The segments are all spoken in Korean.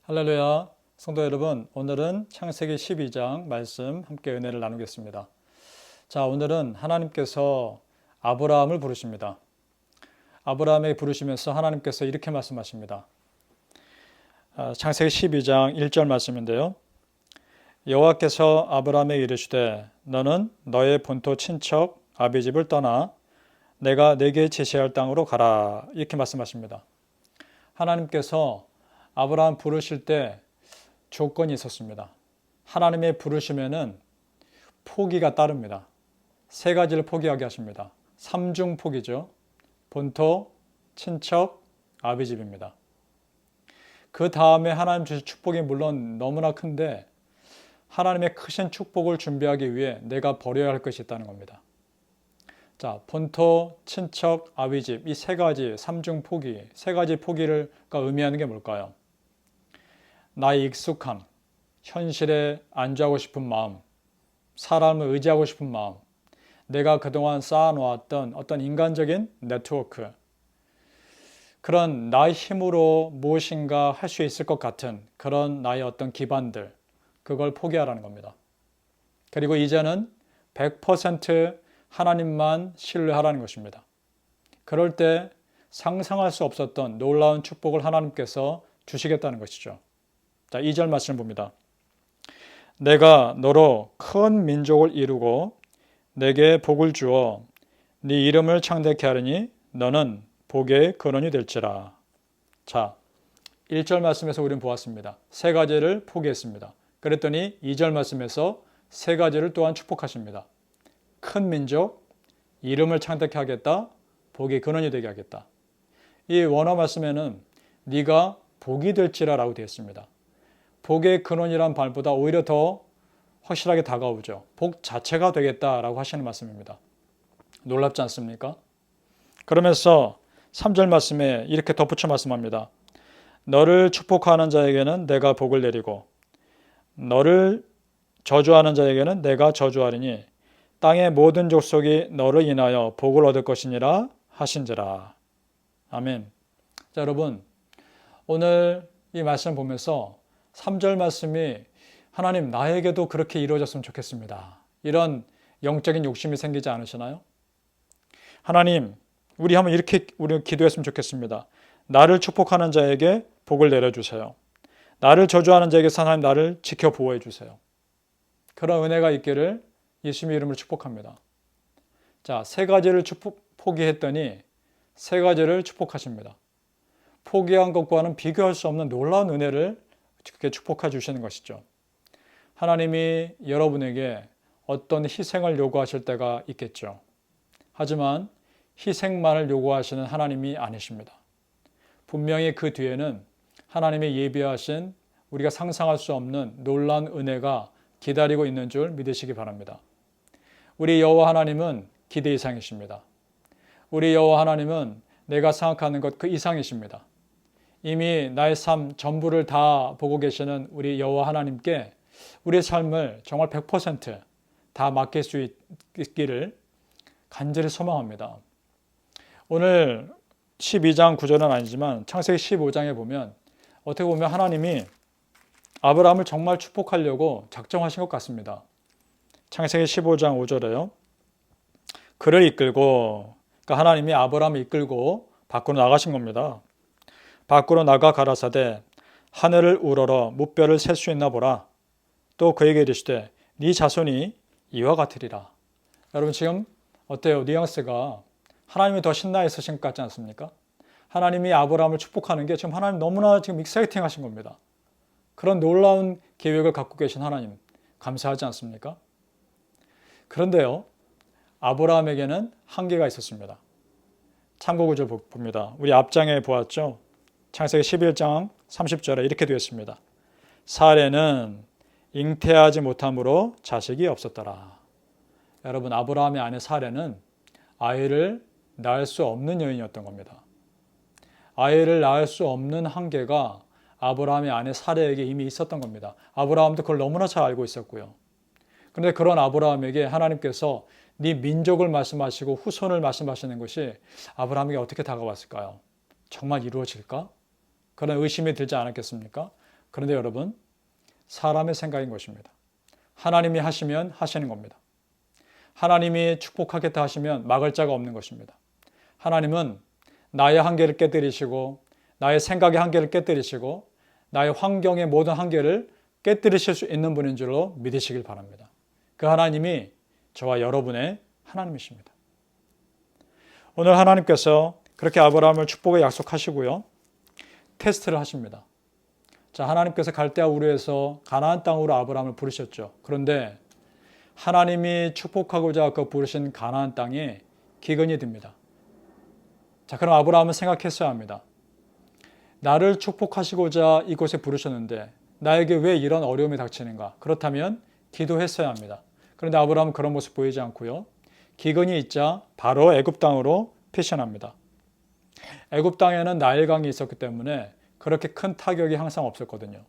할렐루야, 성도 여러분, 오늘은 창세기 12장 말씀 함께 은혜를 나누겠습니다. 자, 오늘은 하나님께서 아브라함을 부르십니다. 아브라함에게 부르시면서 하나님께서 이렇게 말씀하십니다. 창세기 12장 1절 말씀인데요. 여호와께서 아브라함에게 이르시되 너는 너의 본토 친척 아비집을 떠나 내가 네게 제시할 땅으로 가라, 이렇게 말씀하십니다. 하나님께서 아브라함 부르실 때 조건이 있었습니다. 하나님의 부르시면은 포기가 따릅니다. 세 가지를 포기하게 하십니다. 삼중 포기죠. 본토, 친척, 아비집입니다. 그 다음에 하나님 주신 축복이 물론 너무나 큰데 하나님의 크신 축복을 준비하기 위해 내가 버려야 할 것이 있다는 겁니다. 자, 본토, 친척, 아비집, 이 세 가지 삼중 포기, 세 가지 포기를 의미하는 게 뭘까요? 나의 익숙함, 현실에 안주하고 싶은 마음, 사람을 의지하고 싶은 마음, 내가 그동안 쌓아놓았던 어떤 인간적인 네트워크, 그런 나의 힘으로 무엇인가 할 수 있을 것 같은 그런 나의 어떤 기반들, 그걸 포기하라는 겁니다. 그리고 이제는 100% 하나님만 신뢰하라는 것입니다. 그럴 때 상상할 수 없었던 놀라운 축복을 하나님께서 주시겠다는 것이죠. 자, 2절 말씀을 봅니다. 내가 너로 큰 민족을 이루고 내게 복을 주어 네 이름을 창대케 하리니 너는 복의 근원이 될지라. 자, 1절 말씀에서 우리는 보았습니다. 세 가지를 포기했습니다. 그랬더니 2절 말씀에서 세 가지를 또한 축복하십니다. 큰 민족, 이름을 창대케 하겠다, 복의 근원이 되게 하겠다. 이 원어 말씀에는 네가 복이 될지라 라고 되어 있습니다. 복의 근원이란 말보다 오히려 더 확실하게 다가오죠. 복 자체가 되겠다라고 하시는 말씀입니다. 놀랍지 않습니까? 그러면서 3절 말씀에 이렇게 덧붙여 말씀합니다. 너를 축복하는 자에게는 내가 복을 내리고 너를 저주하는 자에게는 내가 저주하리니 땅의 모든 족속이 너를 인하여 복을 얻을 것이니라 하신지라. 아멘. 자, 여러분, 오늘 이 말씀을 보면서 3절 말씀이 하나님 나에게도 그렇게 이루어졌으면 좋겠습니다. 이런 영적인 욕심이 생기지 않으시나요? 하나님, 우리 한번 이렇게 우리 기도했으면 좋겠습니다. 나를 축복하는 자에게 복을 내려주세요. 나를 저주하는 자에게서 하나님 나를 지켜 보호해 주세요. 그런 은혜가 있기를 예수님의 이름으로 축복합니다. 자, 세 가지를 포기했더니 세 가지를 축복하십니다. 포기한 것과는 비교할 수 없는 놀라운 은혜를 그렇게 축복해 주시는 것이죠. 하나님이 여러분에게 어떤 희생을 요구하실 때가 있겠죠. 하지만 희생만을 요구하시는 하나님이 아니십니다. 분명히 그 뒤에는 하나님의 예비하신 우리가 상상할 수 없는 놀라운 은혜가 기다리고 있는 줄 믿으시기 바랍니다. 우리 여호와 하나님은 기대 이상이십니다. 우리 여호와 하나님은 내가 생각하는 것 그 이상이십니다. 이미 나의 삶 전부를 다 보고 계시는 우리 여호와 하나님께 우리의 삶을 정말 100%다 맡길 수 있기를 간절히 소망합니다. 오늘 12장 9절은 아니지만 창세기 15장에 보면 어떻게 보면 하나님이 아브라함을 정말 축복하려고 작정하신 것 같습니다. 창세기 15장 5절에요. 그를 이끌고, 그러니까 하나님이 아브라함을 이끌고 밖으로 나가신 겁니다. 밖으로 나가 가라사대 하늘을 우러러 무뼈를 셀 수 있나 보라. 또 그에게 이르시되 네 자손이 이와 같으리라. 여러분 지금 어때요? 뉘앙스가 하나님이 더 신나 있으신 것 같지 않습니까? 하나님이 아브라함을 축복하는 게 지금 하나님 너무나 지금 익사이팅 하신 겁니다. 그런 놀라운 계획을 갖고 계신 하나님 감사하지 않습니까? 그런데요, 아브라함에게는 한계가 있었습니다. 참고 구절 봅니다. 우리 앞장에 보았죠? 창세기 11장 30절에 이렇게 되어 있습니다. 사레는 잉태하지 못함으로 자식이 없었더라. 여러분, 아브라함의 아내 사레는 아이를 낳을 수 없는 여인이었던 겁니다. 아이를 낳을 수 없는 한계가 아브라함의 아내 사레에게 이미 있었던 겁니다. 아브라함도 그걸 너무나 잘 알고 있었고요. 그런데 그런 아브라함에게 하나님께서 네 민족을 말씀하시고 후손을 말씀하시는 것이 아브라함에게 어떻게 다가왔을까요? 정말 이루어질까? 그런 의심이 들지 않았겠습니까? 그런데 여러분, 사람의 생각인 것입니다. 하나님이 하시면 하시는 겁니다. 하나님이 축복하겠다 하시면 막을 자가 없는 것입니다. 하나님은 나의 한계를 깨뜨리시고 나의 생각의 한계를 깨뜨리시고 나의 환경의 모든 한계를 깨뜨리실 수 있는 분인 줄로 믿으시길 바랍니다. 그 하나님이 저와 여러분의 하나님이십니다. 오늘 하나님께서 그렇게 아브라함을 축복의 약속하시고요. 테스트를 하십니다. 자, 하나님께서 갈대아 우르에서 가나안 땅으로 아브라함을 부르셨죠. 그런데 하나님이 축복하고자 그 부르신 가나안 땅에 기근이 듭니다. 자, 그럼 아브라함은 생각했어야 합니다. 나를 축복하시고자 이곳에 부르셨는데 나에게 왜 이런 어려움이 닥치는가? 그렇다면 기도했어야 합니다. 그런데 아브라함은 그런 모습 보이지 않고요. 기근이 있자 바로 애굽 땅으로 피신합니다. 애굽 땅에는 나일강이 있었기 때문에 그렇게 큰 타격이 항상 없었거든요.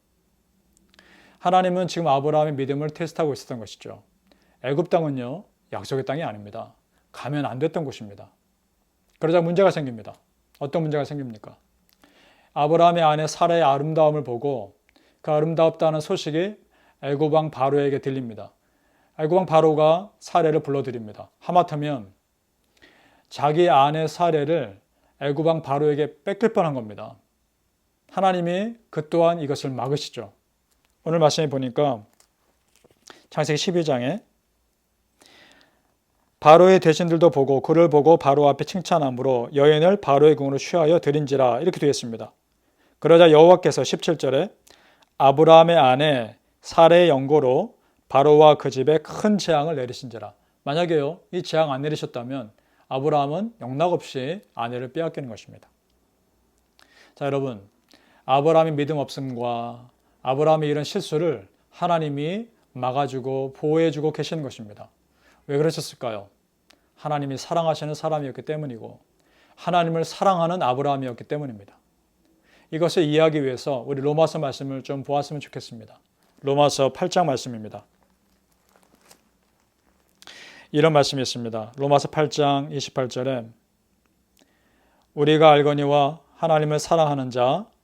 하나님은 지금 아브라함의 믿음을 테스트하고 있었던 것이죠. 애굽 땅은요, 약속의 땅이 아닙니다. 가면 안 됐던 곳입니다. 그러자 문제가 생깁니다. 어떤 문제가 생깁니까? 아브라함의 아내 사라의 아름다움을 보고 그 아름답다는 소식이 애굽 왕 바로에게 들립니다. 애굽 왕 바로가 사라를 불러들입니다. 하마터면 자기 아내 사라를 애굽 왕 바로에게 뺏길 뻔한 겁니다. 하나님이 그 또한 이것을 막으시죠. 오늘 말씀에 보니까 창세기 12장에 바로의 대신들도 보고 그를 보고 바로 앞에 칭찬함으로 여인을 바로의 궁으로 취하여 드린지라 이렇게 되어 있습니다. 그러자 여호와께서 17절에 아브라함의 아내 사라의 연고로 바로와 그 집에 큰 재앙을 내리신지라. 만약에요, 이 재앙 안 내리셨다면 아브라함은 영락없이 아내를 빼앗기는 것입니다. 자, 여러분, 아브라함의 믿음 없음과 아브라함의 이런 실수를 하나님이 막아주고 보호해주고 계시는 것입니다. 왜 그러셨을까요? 하나님이 사랑하시는 사람이었기 때문이고 하나님을 사랑하는 아브라함이었기 때문입니다. 이것을 이해하기 위해서 우리 로마서 말씀을 좀 보았으면 좋겠습니다. 로마서 8장 말씀입니다. 이런 말씀이 있습니다. 로마서 8장 28절에 우리가 알거니와 하나님을 사랑하는 자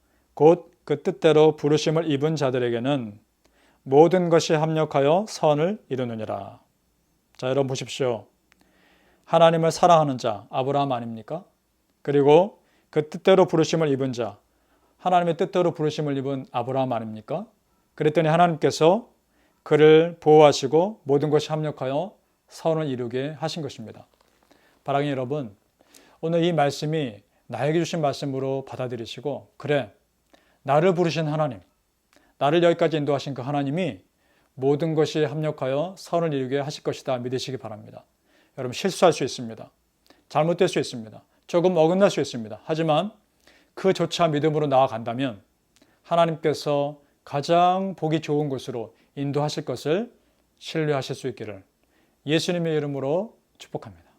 곧 그 뜻대로 부르심을 입은 자들에게는 모든 것이 합력하여 선을 이루느니라. 자, 여러분 보십시오. 하나님을 사랑하는 자 아브라함 아닙니까? 그리고 그 뜻대로 부르심을 입은 자 하나님의 뜻대로 부르심을 입은 아브라함 아닙니까? 그랬더니 하나님께서 그를 보호하시고 모든 것이 합력하여 선을 이루게 하신 것입니다. 사랑하는 여러분, 오늘 이 말씀이 나에게 주신 말씀으로 받아들이시고 그래, 나를 부르신 하나님, 나를 여기까지 인도하신 그 하나님이 모든 것이 합력하여 선을 이루게 하실 것이다 믿으시기 바랍니다. 여러분, 실수할 수 있습니다. 잘못될 수 있습니다. 조금 어긋날 수 있습니다. 하지만 그조차 믿음으로 나아간다면 하나님께서 가장 보기 좋은 곳으로 인도하실 것을 신뢰하실 수 있기를 예수님의 이름으로 축복합니다.